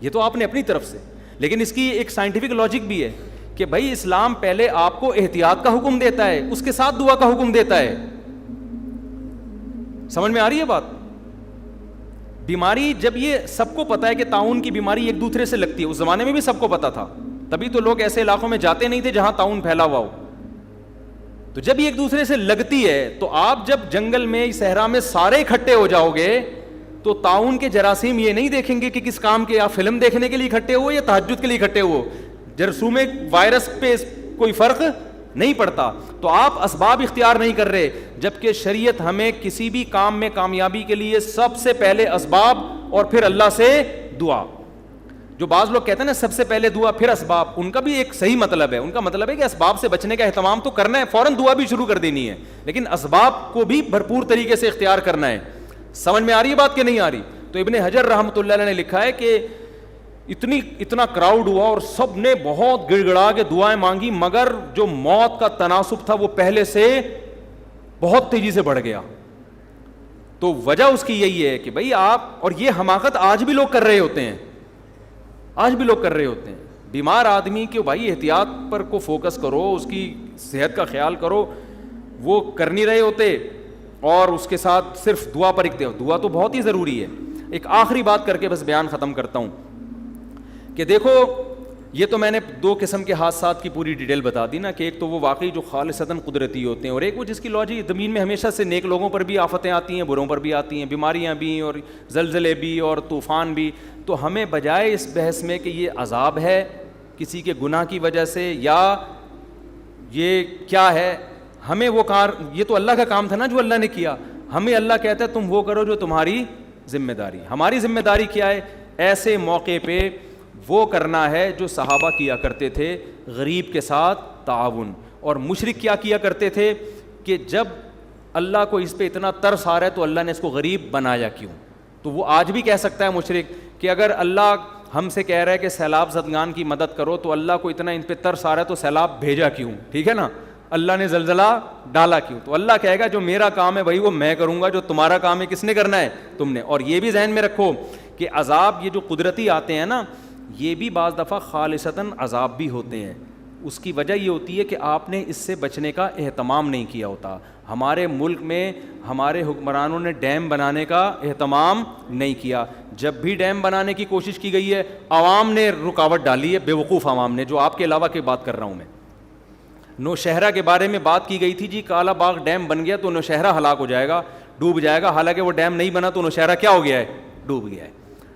یہ تو آپ نے اپنی طرف سے. لیکن اس کی ایک سائنٹیفک لاجک بھی ہے کہ بھائی اسلام پہلے آپ کو احتیاط کا حکم دیتا ہے, اس کے ساتھ دعا کا حکم دیتا ہے. سمجھ میں آ رہی ہے بات؟ بیماری جب یہ سب کو پتا ہے کہ طاعون کی بیماری ایک دوسرے سے لگتی ہے, اس زمانے میں بھی سب کو پتا تھا, تبھی تو لوگ ایسے علاقوں میں جاتے نہیں تھے جہاں طاعون پھیلا ہوا ہو. تو جب یہ ایک دوسرے سے لگتی ہے تو آپ جب جنگل میں صحرا میں سارے اکٹھے ہو جاؤ گے تو طاعون کے جراثیم یہ نہیں دیکھیں گے کہ کس کام کے, آپ فلم دیکھنے کے لیے اکٹھے ہو یا تہجد کے لیے اکٹھے ہو. جرثوم وائرس پہ کوئی فرق نہیں پڑتا. تو آپ اسباب اختیار نہیں کر رہے, جبکہ شریعت ہمیں کسی بھی کام میں کامیابی کے لیے سب سے پہلے اسباب اور پھر اللہ سے دعا. جو بعض لوگ کہتے ہیں نا سب سے پہلے دعا پھر اسباب, ان کا بھی ایک صحیح مطلب ہے. ان کا مطلب ہے کہ اسباب سے بچنے کا اہتمام تو کرنا ہے, فوراً دعا بھی شروع کر دینی ہے, لیکن اسباب کو بھی بھرپور طریقے سے اختیار کرنا ہے. سمجھ میں آ رہی ہے بات کہ نہیں آ رہی؟ تو ابن حجر رحمۃ اللہ علیہ نے لکھا ہے کہ اتنا کراؤڈ ہوا اور سب نے بہت گڑ گڑا کے دعائیں مانگی, مگر جو موت کا تناسب تھا وہ پہلے سے بہت تیزی سے بڑھ گیا. تو وجہ اس کی یہی ہے کہ بھائی آپ, اور یہ حماقت آج بھی لوگ کر رہے ہوتے ہیں, آج بھی لوگ کر رہے ہوتے ہیں. بیمار آدمی کے بھائی احتیاط پر کو فوکس کرو, اس کی صحت کا خیال کرو, وہ کر نہیں رہے ہوتے, اور اس کے ساتھ صرف دعا پر اکتفا. دعا تو بہت ہی ضروری ہے. ایک آخری بات کر کے بس بیان ختم کرتا ہوں کہ دیکھو یہ تو میں نے دو قسم کے حادثات کی پوری ڈیٹیل بتا دی نا, کہ ایک تو وہ واقعی جو خالصتاً قدرتی ہوتے ہیں, اور ایک وہ جس کی لاجک زمین میں ہمیشہ سے نیک لوگوں پر بھی آفتیں آتی ہیں, بروں پر بھی آتی ہیں, بیماریاں بھی اور زلزلے بھی اور طوفان بھی. تو ہمیں بجائے اس بحث میں کہ یہ عذاب ہے کسی کے گناہ کی وجہ سے یا یہ کیا ہے, ہمیں وہ یہ تو اللہ کا کام تھا نا جو اللہ نے کیا, ہمیں اللہ کہتا ہے تم وہ کرو جو تمہاری ذمہ داری. ہماری ذمہ داری کیا ہے؟ ایسے موقع پہ وہ کرنا ہے جو صحابہ کیا کرتے تھے, غریب کے ساتھ تعاون. اور مشرک کیا کیا کرتے تھے کہ جب اللہ کو اس پہ اتنا ترس آ رہا ہے تو اللہ نے اس کو غریب بنایا کیوں. تو وہ آج بھی کہہ سکتا ہے مشرک کہ اگر اللہ ہم سے کہہ رہا ہے کہ سیلاب زدگان کی مدد کرو تو اللہ کو اتنا ان پہ ترس آ رہا ہے تو سیلاب بھیجا کیوں, ٹھیک ہے نا, اللہ نے زلزلہ ڈالا کیوں. تو اللہ کہے گا جو میرا کام ہے بھائی وہ میں کروں گا, جو تمہارا کام ہے کس نے کرنا ہے؟ تم نے. اور یہ بھی ذہن میں رکھو کہ عذاب یہ جو قدرتی آتے ہیں نا, یہ بھی بعض دفعہ خالصتاً عذاب بھی ہوتے ہیں. اس کی وجہ یہ ہوتی ہے کہ آپ نے اس سے بچنے کا اہتمام نہیں کیا ہوتا. ہمارے ملک میں ہمارے حکمرانوں نے ڈیم بنانے کا اہتمام نہیں کیا. جب بھی ڈیم بنانے کی کوشش کی گئی ہے عوام نے رکاوٹ ڈالی ہے, بیوقوف عوام نے, جو آپ کے علاوہ کی بات کر رہا ہوں میں. نوشہرہ کے بارے میں بات کی گئی تھی جی, کالا باغ ڈیم بن گیا تو نوشہرہ ہلاک ہو جائے گا, ڈوب جائے گا. حالانکہ وہ ڈیم نہیں بنا تو نوشہرہ کیا ہو گیا ہے؟ ڈوب گیا ہے.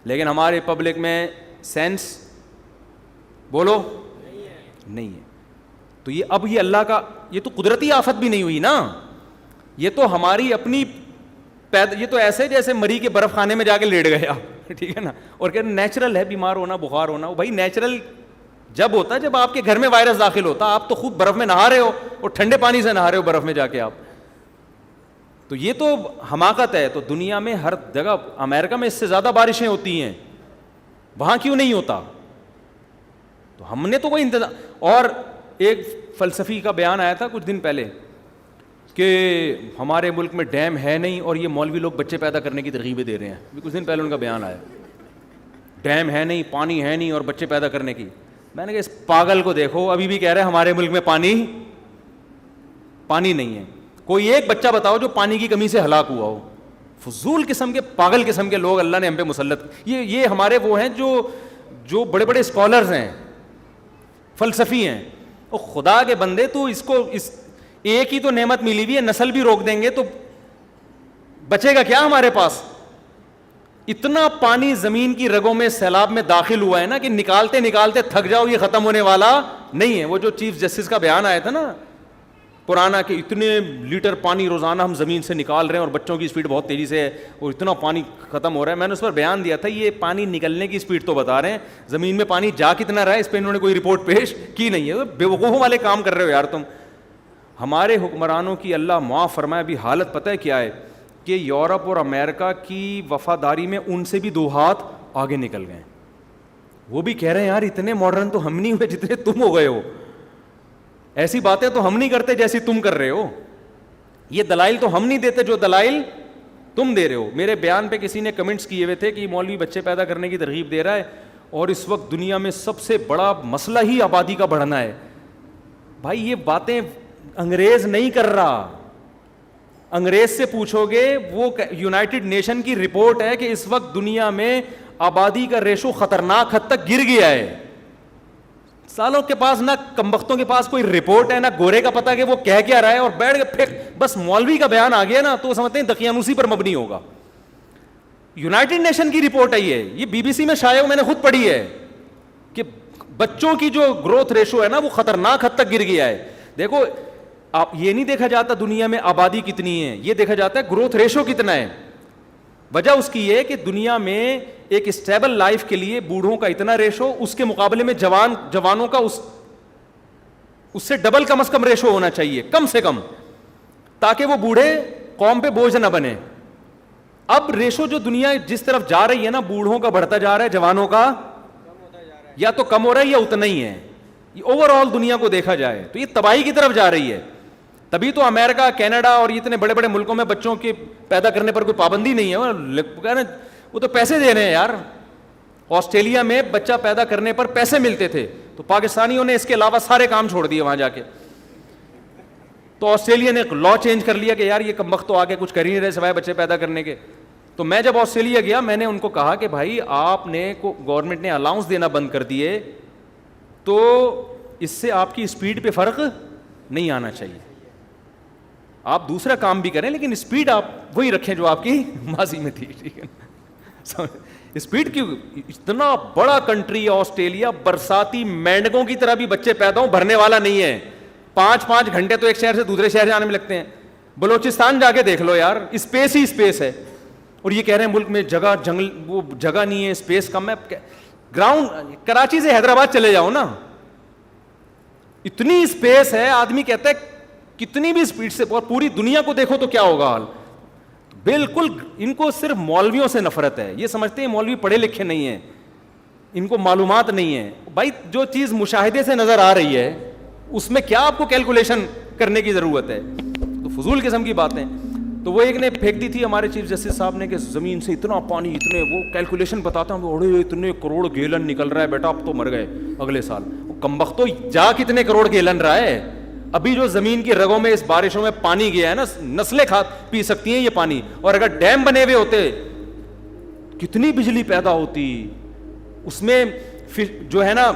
لیکن ہمارے پبلک میں سینس بولو نہیں ہے. تو یہ اب یہ اللہ کا, یہ تو قدرتی آفت بھی نہیں ہوئی نا, یہ تو ہماری اپنی یہ تو ایسے جیسے مری کے برف خانے میں جا کے لیٹ گئے آپ, ٹھیک ہے نا, اور کہ نیچرل ہے بیمار ہونا, بخار ہونا. بھائی نیچرل جب ہوتا ہے جب آپ کے گھر میں وائرس داخل ہوتا, آپ تو خود برف میں نہا رہے ہو اور ٹھنڈے پانی سے نہا رہے ہو برف میں جا کے آپ. تو یہ تو حماقت ہے. تو دنیا میں ہر جگہ, امریکہ میں اس سے زیادہ بارشیں ہوتی ہیں, وہاں کیوں نہیں ہوتا؟ تو ہم نے تو کوئی انتظام. اور ایک فلسفی کا بیان آیا تھا کچھ دن پہلے کہ ہمارے ملک میں ڈیم ہے نہیں اور یہ مولوی لوگ بچے پیدا کرنے کی ترغیبیں دے رہے ہیں. کچھ دن پہلے ان کا بیان آیا, ڈیم ہے نہیں, پانی ہے نہیں اور بچے پیدا کرنے کی. میں نے کہا اس پاگل کو دیکھو, ابھی بھی کہہ رہے ہیں ہمارے ملک میں پانی نہیں ہے. کوئی ایک بچہ بتاؤ جو پانی کی کمی سے ہلاک ہوا ہو. فضول قسم کے, پاگل قسم کے لوگ اللہ نے ہم پہ مسلط. یہ ہمارے وہ ہیں جو بڑے بڑے اسکالرز ہیں, فلسفی ہیں. اور خدا کے بندے, تو اس کو ایک ہی تو نعمت ملی ہوئی ہے, نسل بھی روک دیں گے تو بچے گا کیا ہمارے پاس؟ اتنا پانی زمین کی رگوں میں سیلاب میں داخل ہوا ہے نا کہ نکالتے نکالتے تھک جاؤ, یہ ختم ہونے والا نہیں ہے. وہ جو چیف جسٹس کا بیان آیا تھا نا پرانا, کہ اتنے لیٹر پانی روزانہ ہم زمین سے نکال رہے ہیں اور بچوں کی اسپیڈ بہت تیزی سے ہے اور اتنا پانی ختم ہو رہا ہے. میں نے اس پر بیان دیا تھا, یہ پانی نکلنے کی اسپیڈ تو بتا رہے ہیں, زمین میں پانی جا کتنا رہا ہے اس پہ انہوں نے کوئی رپورٹ پیش کی نہیں ہے. بے وقوفوں والے کام کر رہے ہو یار تم. ہمارے حکمرانوں کی اللہ معاف فرمائے ابھی حالت پتہ ہے کیا ہے, کہ یورپ اور امریکہ کی وفاداری میں ان سے بھی 2 ہاتھ آگے نکل گئے. وہ بھی کہہ رہے ہیں یار اتنے ماڈرن تو ہم نہیں ہوئے جتنے تم ہو گئے ہو, ایسی باتیں تو ہم نہیں کرتے جیسی تم کر رہے ہو, یہ دلائل تو ہم نہیں دیتے جو دلائل تم دے رہے ہو. میرے بیان پہ کسی نے کمنٹس کیے ہوئے تھے کہ مولوی بچے پیدا کرنے کی ترغیب دے رہا ہے اور اس وقت دنیا میں سب سے بڑا مسئلہ ہی آبادی کا بڑھنا ہے. بھائی یہ باتیں انگریز نہیں کر رہا, انگریز سے پوچھو گے, وہ یونائٹڈ نیشن کی رپورٹ ہے کہ اس وقت دنیا میں آبادی کا ریشو خطرناک حد تک گر گیا ہے. سالوں کے پاس نہ کمبختوں کے پاس کوئی رپورٹ ہے, نہ گورے کا پتہ کہ وہ کہہ کیا رہا ہے, اور بیٹھ کے پھر بس مولوی کا بیان آ گیا نا تو سمجھتے ہیں دقیانوسی پر مبنی ہوگا. یونائٹڈ نیشن کی رپورٹ ہے یہ BBC میں شائع ہو, میں نے خود پڑھی ہے کہ بچوں کی جو گروتھ ریشو ہے نا وہ خطرناک حد تک گر گیا ہے. دیکھو آپ, یہ نہیں دیکھا جاتا دنیا میں آبادی کتنی ہے, یہ دیکھا جاتا ہے گروتھ ریشو کتنا ہے. وجہ اس کی یہ کہ دنیا میں ایک اسٹیبل لائف کے لیے بوڑھوں کا اتنا ریشو, اس کے مقابلے میں جوانوں کا اس سے ڈبل کم از کم ریشو ہونا چاہیے کم سے کم, تاکہ وہ بوڑھے قوم پہ بوجھ نہ بنے. اب ریشو جو دنیا جس طرف جا رہی ہے نا, بوڑھوں کا بڑھتا جا رہا ہے, جوانوں کا یا تو کم ہو رہا ہے یا اتنا ہی ہے. یہ اوور آل دنیا کو دیکھا جائے تو یہ تباہی کی طرف جا رہی ہے. تبھی تو امریکہ, کینیڈا اور اتنے بڑے بڑے ملکوں میں بچوں کے پیدا کرنے پر کوئی پابندی نہیں ہے, وہ تو پیسے دے رہے ہیں یار. آسٹریلیا میں بچہ پیدا کرنے پر پیسے ملتے تھے, تو پاکستانیوں نے اس کے علاوہ سارے کام چھوڑ دیے وہاں جا کے. تو آسٹریلیا نے ایک لا چینج کر لیا کہ یار یہ کمبخت تو آگے کچھ کر ہی نہیں رہے سوائے بچے پیدا کرنے کے. تو میں جب آسٹریلیا گیا, میں نے ان کو کہا کہ بھائی آپ نے گورنمنٹ نے الاؤنس دینا بند کر دیے, تو اس سے آپ کی اسپیڈ پہ فرق نہیں آنا چاہیے. آپ دوسرا کام بھی کریں لیکن اسپیڈ آپ وہی رکھیں جو آپ کی ماضی میں تھی, ٹھیک ہے. اسپیڈ کیوں, اتنا بڑا کنٹری ہے آسٹریلیا, برساتی مینڈکوں کی طرح بھی بچے پیدا ہوں بھرنے والا نہیں ہے. 5 گھنٹے تو ایک شہر سے دوسرے شہر جانے میں لگتے ہیں. بلوچستان جا کے دیکھ لو یار, اسپیس ہی اسپیس ہے. اور یہ کہہ رہے ہیں ملک میں جگہ جنگل وہ جگہ نہیں ہے, اسپیس کم ہے. گراؤنڈ کراچی سے حیدرآباد چلے جاؤ نا, اتنی اسپیس ہے. آدمی کہتا ہے کتنی بھی اسپیڈ سے, اور پوری دنیا کو دیکھو تو کیا ہوگا حال. بالکل ان کو صرف مولویوں سے نفرت ہے, یہ سمجھتے ہیں مولوی پڑھے لکھے نہیں ہیں, ان کو معلومات نہیں ہے. بھائی جو چیز مشاہدے سے نظر آ رہی ہے اس میں کیا آپ کو کیلکولیشن کرنے کی ضرورت ہے؟ تو فضول قسم کی باتیں. تو وہ ایک نے پھینک دی تھی ہمارے چیف جسٹس صاحب نے کہ زمین سے اتنا پانی, اتنے وہ کیلکولیشن بتاتا ہوں, اڑے اتنے کروڑ گیلن نکل رہا ہے بیٹا, اب تو مر گئے اگلے سال. کمبخت تو جا کتنے کروڑ گیلن رہا ہے. ابھی جو زمین کی رگوں میں اس بارشوں میں پانی گیا ہے نا, نسلیں پی سکتی ہیں یہ پانی. اور اگر ڈیم بنے ہوئے ہوتے کتنی بجلی پیدا ہوتی. اس میں جو ہے نا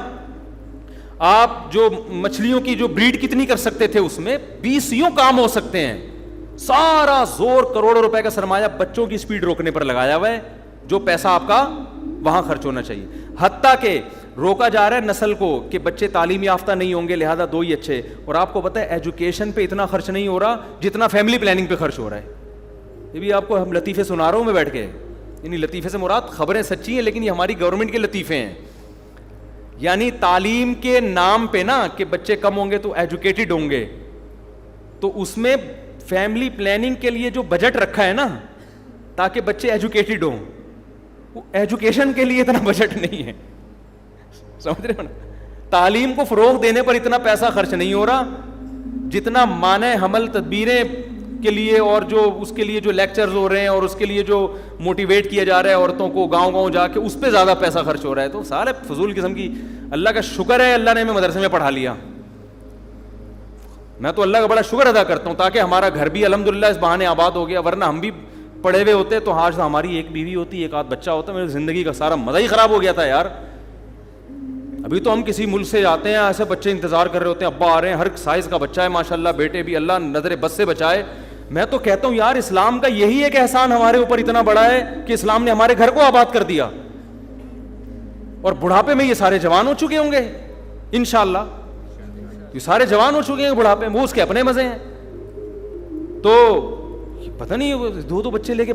آپ جو مچھلیوں کی جو بریڈ کتنی کر سکتے تھے, اس میں 20 کام ہو سکتے ہیں. سارا زور کروڑوں روپے کا سرمایہ بچوں کی سپیڈ روکنے پر لگایا ہوا ہے, جو پیسہ آپ کا وہاں خرچ ہونا چاہیے. حتیٰ کہ روکا جا رہا ہے نسل کو کہ بچے تعلیم یافتہ نہیں ہوں گے لہذا دو ہی اچھے. اور آپ کو پتہ ہے ایجوکیشن پہ اتنا خرچ نہیں ہو رہا جتنا فیملی پلاننگ پہ خرچ ہو رہا ہے. یہ بھی آپ کو ہم لطیفے سنا رہا ہوں میں بیٹھ کے, یعنی لطیفے سے مراد خبریں سچی ہیں لیکن یہ ہماری گورنمنٹ کے لطیفے ہیں. یعنی تعلیم کے نام پہ نا کہ بچے کم ہوں گے تو ایجوکیٹڈ ہوں گے, تو اس میں فیملی پلاننگ کے لیے جو بجٹ رکھا ہے نا تاکہ بچے ایجوکیٹڈ ہوں, وہ ایجوکیشن کے لیے اتنا بجٹ نہیں ہے. سمجھ رہے ہو نا, تعلیم کو فروغ دینے پر اتنا پیسہ خرچ نہیں ہو رہا جتنا مانع حمل تدبیریں کے لیے اور جو اس کے لیے جو لیکچرز ہو رہے ہیں اور اس کے لیے جو موٹیویٹ کیا جا رہا ہے عورتوں کو گاؤں گاؤں جا کے, اس پہ زیادہ پیسہ خرچ ہو رہا ہے. تو سارے فضول قسم کی. اللہ کا شکر ہے اللہ نے ہمیں مدرسے میں پڑھا لیا, میں تو اللہ کا بڑا شکر ادا کرتا ہوں تاکہ ہمارا گھر بھی الحمدللہ اس بہانے آباد ہو گیا, ورنہ ہم بھی پڑھے ہوئے ہوتے تو آج ہماری ایک بیوی ہوتی ایک آدھ بچہ ہوتا, میری زندگی کا سارا مزہ ہی خراب ہو گیا تھا یار. ابھی تو ہم کسی ملک سے جاتے ہیں ایسے بچے انتظار کر رہے ہوتے ہیں, ابا آ رہے ہیں, ہر سائز کا بچہ ہے ماشاءاللہ, بیٹے بھی, اللہ نظر بد سے بچائے. میں تو کہتا ہوں یار اسلام کا یہی ایک احسان ہمارے اوپر اتنا بڑا ہے کہ اسلام نے ہمارے گھر کو آباد کر دیا, اور بڑھاپے میں یہ سارے جوان ہو چکے ہوں گے انشاءاللہ, یہ سارے جوان ہو چکے ہیں بڑھاپے میں, وہ اس کے اپنے مزے ہیں. تو پتہ نہیں دو بچے لے کے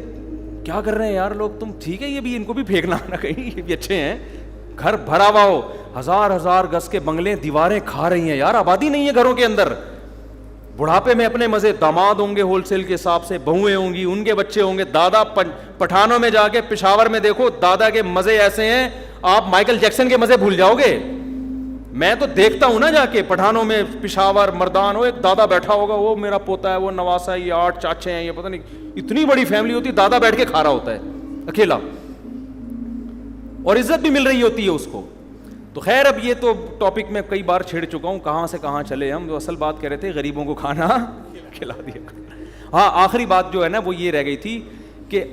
کیا کر رہے ہیں یار لوگ. تم ٹھیک ہے یہ بھی ان کو بھی پھینکنا نہ کہیں, یہ بھی اچھے ہیں, گھر بھرا ہوا ہو, ہزار گز کے بنگلے, دیواریں کھا رہی ہیں یار, آبادی نہیں ہے گھروں کے اندر. بڑھاپے میں اپنے مزے, داماد ہوں گے ہول سیل کے حساب سے, بہویں ہوں گی, ان کے بچے ہوں گے, دادا پٹھانوں میں جا کے پشاور میں دیکھو دادا کے مزے ایسے ہیں آپ مائیکل جیکسن کے مزے بھول جاؤ گے. میں تو دیکھتا ہوں نا جا کے پٹھانوں میں, پشاور مردان, وہ ایک دادا بیٹھا ہوگا, وہ میرا پوتا ہے, وہ نواسا ہے, یہ 8 چاچے ہیں, یہ پتہ نہیں اتنی بڑی فیملی ہوتی ہے, دادا بیٹھ کے کھا رہا ہوتا ہے اکیلا, اور عزت بھی مل رہی ہوتی ہے اس کو. تو خیر اب یہ تو ٹاپک میں کئی بار چھیڑ چکا ہوں, کہاں سے کہاں چلے ہم. جو اصل بات کہہ رہے تھے غریبوں کو کھانا کھلا دیا. ہاں آخری بات جو ہے نا وہ یہ رہ گئی تھی کہ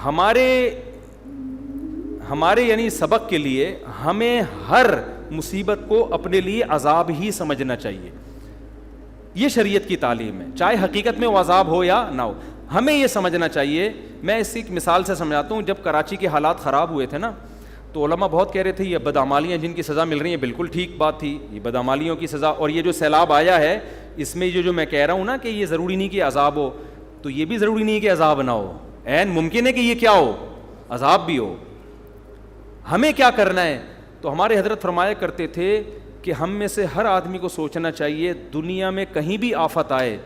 ہمارے یعنی سبق کے لیے ہمیں ہر مصیبت کو اپنے لیے عذاب ہی سمجھنا چاہیے. یہ شریعت کی تعلیم ہے, چاہے حقیقت میں وہ عذاب ہو یا نہ ہو, ہمیں یہ سمجھنا چاہیے. میں اس ایک مثال سے سمجھاتا ہوں. جب کراچی کے حالات خراب ہوئے تھے نا تو علماء بہت کہہ رہے تھے یہ بدعمالیاں جن کی سزا مل رہی ہیں بالکل ٹھیک بات تھی, یہ بدعمالیوں کی سزا. اور یہ جو سیلاب آیا ہے اس میں جو میں کہہ رہا ہوں نا کہ یہ ضروری نہیں کہ عذاب ہو, تو یہ بھی ضروری نہیں کہ عذاب نہ ہو, عین ممکن ہے کہ یہ کیا ہو, عذاب بھی ہو. ہمیں کیا کرنا ہے, تو ہمارے حضرت فرمایا کرتے تھے کہ ہم میں سے ہر آدمی کو سوچنا چاہیے دنیا میں کہیں بھی آفت آئے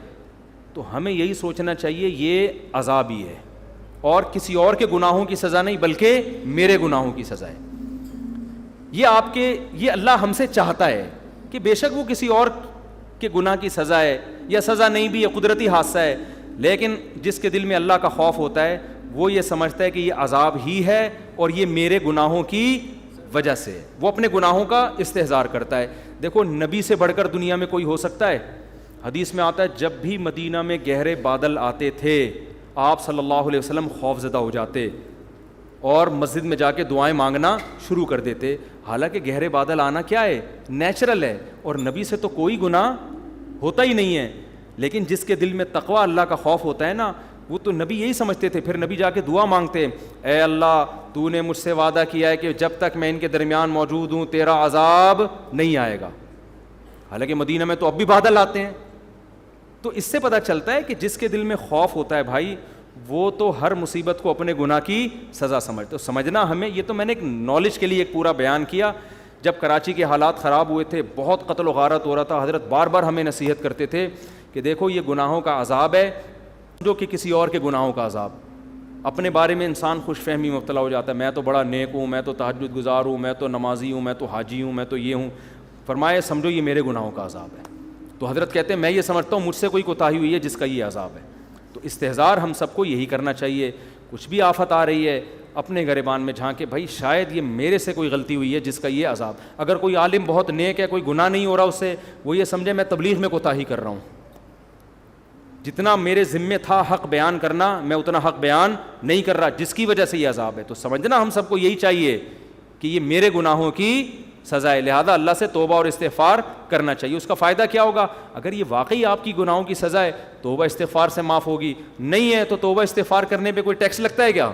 تو ہمیں یہی سوچنا چاہیے یہ عذاب ہی ہے, اور کسی اور کے گناہوں کی سزا نہیں بلکہ میرے گناہوں کی سزا ہے. یہ اللہ ہم سے چاہتا ہے کہ بے شک وہ کسی اور کے گناہ کی سزا ہے یا سزا نہیں بھی, یہ قدرتی حادثہ ہے, لیکن جس کے دل میں اللہ کا خوف ہوتا ہے وہ یہ سمجھتا ہے کہ یہ عذاب ہی ہے اور یہ میرے گناہوں کی وجہ سے, وہ اپنے گناہوں کا استحضار کرتا ہے. دیکھو نبی سے بڑھ کر دنیا میں کوئی ہو سکتا ہے؟ حدیث میں آتا ہے جب بھی مدینہ میں گہرے بادل آتے تھے آپ صلی اللہ علیہ وسلم خوف زدہ ہو جاتے اور مسجد میں جا کے دعائیں مانگنا شروع کر دیتے. حالانکہ گہرے بادل آنا کیا ہے, نیچرل ہے, اور نبی سے تو کوئی گناہ ہوتا ہی نہیں ہے, لیکن جس کے دل میں تقوی اللہ کا خوف ہوتا ہے نا وہ تو نبی یہی سمجھتے تھے. پھر نبی جا کے دعا مانگتے, اے اللہ تو نے مجھ سے وعدہ کیا ہے کہ جب تک میں ان کے درمیان موجود ہوں تیرا عذاب نہیں آئے گا. حالانکہ مدینہ میں تو اب بھی بادل آتے ہیں. تو اس سے پتہ چلتا ہے کہ جس کے دل میں خوف ہوتا ہے بھائی وہ تو ہر مصیبت کو اپنے گناہ کی سزا سمجھتے. تو سمجھنا ہمیں, یہ تو میں نے ایک نالج کے لیے ایک پورا بیان کیا. جب کراچی کے حالات خراب ہوئے تھے, بہت قتل و غارت ہو رہا تھا, حضرت بار بار ہمیں نصیحت کرتے تھے کہ دیکھو یہ گناہوں کا عذاب ہے جو کہ کسی اور کے گناہوں کا عذاب. اپنے بارے میں انسان خوش فہمی میں مبتلا ہو جاتا ہے, میں تو بڑا نیک ہوں, میں تو تہجد گزار ہوں, میں تو نمازی ہوں, میں تو حاجی ہوں, میں تو یہ ہوں. فرمایا سمجھو یہ میرے گناہوں کا عذاب ہے. تو حضرت کہتے ہیں میں یہ سمجھتا ہوں مجھ سے کوئی کوتاہی ہوئی ہے جس کا یہ عذاب ہے. تو استحضار ہم سب کو یہی کرنا چاہیے. کچھ بھی آفت آ رہی ہے اپنے گریبان میں جھانکے بھائی شاید یہ میرے سے کوئی غلطی ہوئی ہے جس کا یہ عذاب. اگر کوئی عالم بہت نیک ہے, کوئی گناہ نہیں ہو رہا اس سے, وہ یہ سمجھے میں تبلیغ میں کوتاہی کر رہا ہوں, جتنا میرے ذمے تھا حق بیان کرنا میں اتنا حق بیان نہیں کر رہا جس کی وجہ سے یہ عذاب ہے. تو سمجھنا ہم سب کو یہی چاہیے کہ یہ میرے گناہوں کی سزا ہے, لہذا اللہ سے توبہ اور استغفار کرنا چاہیے. اس کا فائدہ کیا ہوگا؟ اگر یہ واقعی آپ کی گناہوں کی سزا ہے توبہ استغفار سے معاف ہوگی, نہیں ہے تو توبہ استغفار کرنے پہ کوئی ٹیکس لگتا ہے کیا؟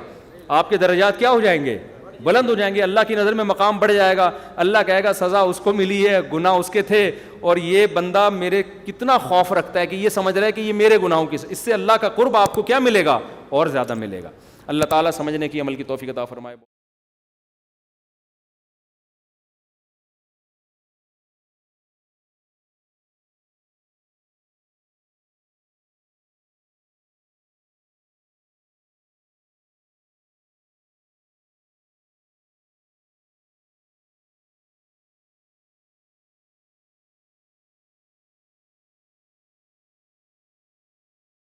آپ کے درجات کیا ہو جائیں گے؟ بلند ہو جائیں گے, اللہ کی نظر میں مقام بڑھ جائے گا, اللہ کہے گا سزا اس کو ملی ہے, گناہ اس کے تھے, اور یہ بندہ میرے کتنا خوف رکھتا ہے کہ یہ سمجھ رہا ہے کہ یہ میرے گناہوں کی, اس سے اللہ کا قرب آپ کو کیا ملے گا, اور زیادہ ملے گا. اللہ تعالیٰ سمجھنے کی, عمل کی توفیق عطا فرمائے.